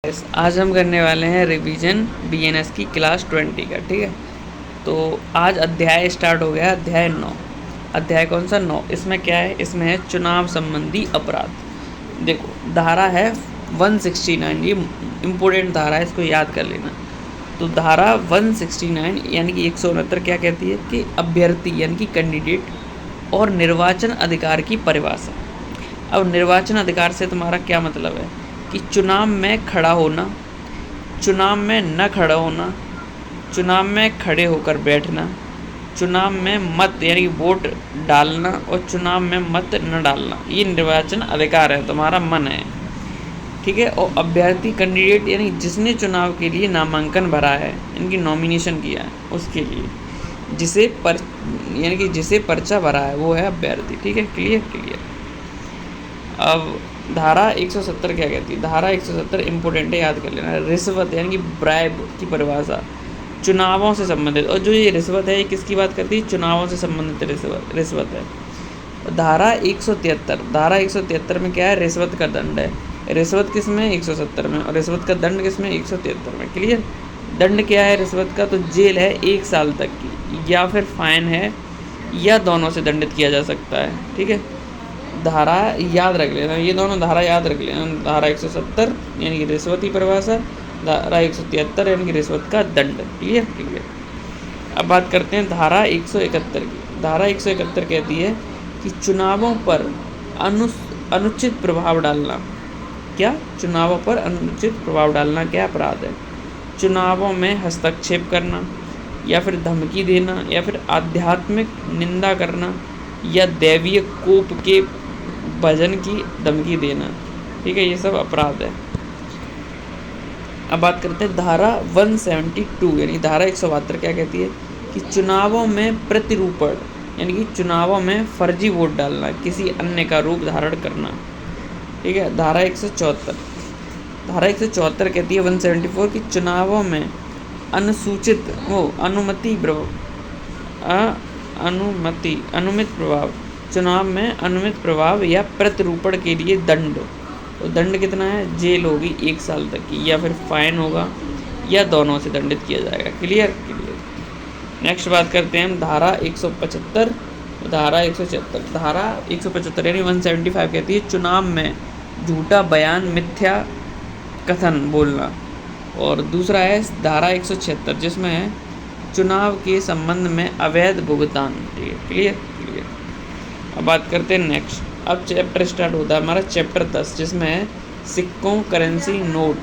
आज हम करने वाले हैं रिवीजन बीएनएस की क्लास 20 का। ठीक है, तो आज अध्याय स्टार्ट हो गया, अध्याय 9। अध्याय कौन सा? 9। इसमें क्या है? इसमें है चुनाव संबंधी अपराध। देखो, धारा है 169, ये इम्पोर्टेंट धारा है, इसको याद कर लेना। तो धारा 169 यानी कि 169 क्या कहती है कि अभ्यर्थी यानी कि कैंडिडेट और निर्वाचन अधिकार की परिभाषा। अब निर्वाचन अधिकार से तुम्हारा क्या मतलब है कि चुनाव में खड़ा होना, चुनाव में न खड़ा होना, चुनाव में खड़े होकर बैठना, चुनाव में मत यानी वोट डालना और चुनाव में मत न डालना, ये निर्वाचन अधिकार है, तुम्हारा मन है। ठीक है, और अभ्यर्थी कैंडिडेट यानी जिसने चुनाव के लिए नामांकन भरा है, इनकी नॉमिनेशन किया है, उसके लिए यानी कि जिसे पर्चा भरा है वो है अभ्यर्थी। ठीक है, क्लियर। अब धारा 170 क्या कहती है? धारा 170 इम्पोर्टेंट है, याद कर लेना। रिश्वत यानी कि ब्राइब की परिभाषा चुनावों से संबंधित, और जो ये रिश्वत है ये किसकी बात करती है? चुनावों से संबंधित रिश्वत है। धारा 173, धारा 173 में क्या है? रिश्वत का दंड है। रिश्वत किस में? 170 में। और रिश्वत का दंड किस में? 173 में। क्लियर। दंड क्या है रिश्वत का? तो जेल है 1 साल तक की, या फिर फाइन है, या दोनों से दंडित किया जा सकता है। ठीक है, धारा याद रख लेना, ये दोनों धारा याद रख लेना। धारा 170 यानी कि रिश्वत की परिभाषा, धारा 173 यानी कि रिश्वत का दंड। क्लियर। अब बात करते हैं धारा 171 की। धारा 171 कहती है कि चुनावों पर अनुचित प्रभाव डालना। क्या? चुनावों पर अनुचित प्रभाव डालना क्या अपराध है? चुनावों में हस्तक्षेप करना, या फिर धमकी देना, या फिर आध्यात्मिक निंदा करना, या दैवीय कोप के भजन की धमकी देना। ठीक है, ये सब अपराध है। अब बात करते हैं धारा 172 यानी धारा 172 क्या कहती है कि चुनावों में प्रतिरूपण यानी कि चुनावों में फर्जी वोट डालना, किसी अन्य का रूप धारण करना। ठीक है, धारा 174, धारा 174 कहती है 174 कि चुनावों में अनुमित प्रभाव, चुनाव में अनुमित प्रभाव या प्रतिरूपण के लिए दंड। तो दंड कितना है? जेल होगी 1 साल तक की, या फिर फाइन होगा, या दोनों से दंडित किया जाएगा। क्लियर। नेक्स्ट बात करते हैं हम धारा 175। धारा 176, धारा 175 यानी 175 कहती है चुनाव में झूठा बयान, मिथ्या कथन बोलना। और दूसरा है धारा 176 जिसमें है चुनाव के संबंध में अवैध भुगतान। ठीक है, क्लियर। अब बात करते हैं नेक्स्ट। अब चैप्टर स्टार्ट होता है हमारा चैप्टर 10 जिसमें है सिक्कों, करेंसी नोट,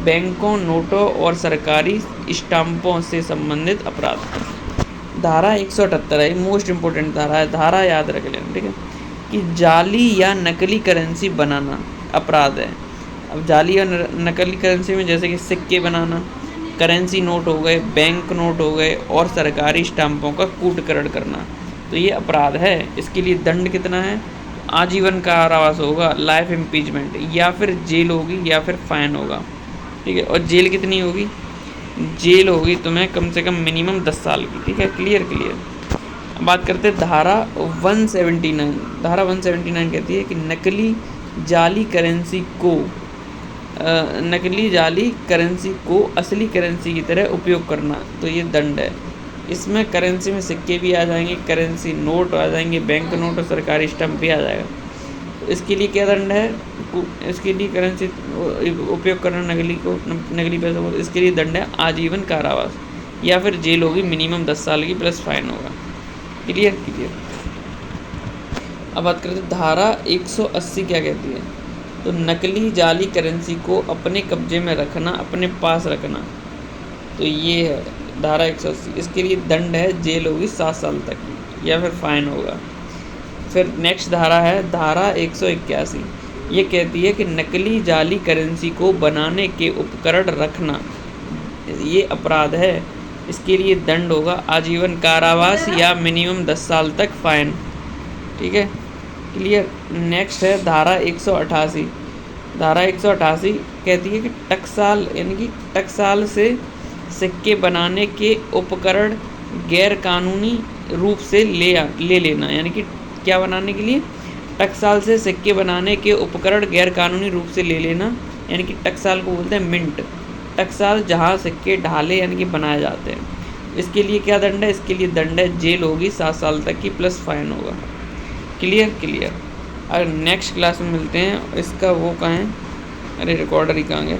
बैंकों, नोटों और सरकारी स्टाम्पों से संबंधित अपराध। धारा 178 है, मोस्ट इम्पोर्टेंट धारा है, धारा याद रख लेना। ठीक है, कि जाली या नकली करेंसी बनाना अपराध है। अब जाली या नकली करेंसी में जैसे कि सिक्के बनाना, करेंसी नोट हो गए, बैंक नोट हो गए, और सरकारी स्टाम्पों का कूटकरण करना, तो ये अपराध है। इसके लिए दंड कितना है? आजीवन कारावास होगा, लाइफ इम्पीचमेंट, या फिर जेल होगी, या फिर फाइन होगा। ठीक है, और जेल कितनी होगी? जेल होगी तुम्हें कम से कम मिनिमम 10 साल की। ठीक है, क्लियर। बात करते हैं धारा 179। धारा 179 कहती है कि नकली जाली करेंसी को असली करेंसी की तरह उपयोग करना, तो ये दंड है। इसमें करेंसी में सिक्के भी आ जाएंगे, करेंसी नोट आ जाएंगे, बैंक नोट और सरकारी स्टैम्प भी आ जाएगा। तो इसके लिए क्या दंड है? इसके लिए करेंसी उपयोग करना, नकली पैसों को, इसके लिए दंड है आजीवन कारावास, या फिर जेल होगी मिनिमम 10 साल की, प्लस फाइन होगा। क्लियर। अब बात करते हैं धारा 180 क्या कहती है? तो नकली जाली करेंसी को अपने कब्जे में रखना, अपने पास रखना, तो ये है धारा 180। इसके लिए दंड है जेल होगी 7 साल तक की, या फिर फाइन होगा। फिर नेक्स्ट धारा है धारा 181। ये कहती है कि नकली जाली करेंसी को बनाने के उपकरण रखना, ये अपराध है। इसके लिए दंड होगा आजीवन कारावास या मिनिमम 10 साल तक फाइन। ठीक है, क्लियर। नेक्स्ट है धारा 188। धारा 188 कहती है कि टकसाल यानी कि टकसाल से सिक्के बनाने के उपकरण गैर कानूनी रूप से ले लेना, यानी कि क्या बनाने के लिए? टकसाल से सिक्के बनाने के उपकरण गैर कानूनी रूप से ले लेना, यानी कि टकसाल को बोलते हैं मिंट। टकसाल जहाँ सिक्के ढाले यानी कि बनाए जाते हैं। इसके लिए क्या दंड है? इसके लिए दंड है जेल होगी 7 साल तक की प्लस फाइन होगा। Clear clear. अगर नेक्स्ट क्लास में मिलते हैं। इसका वो कहाँ है? अरे रिकॉर्डर ही कहाँ गया?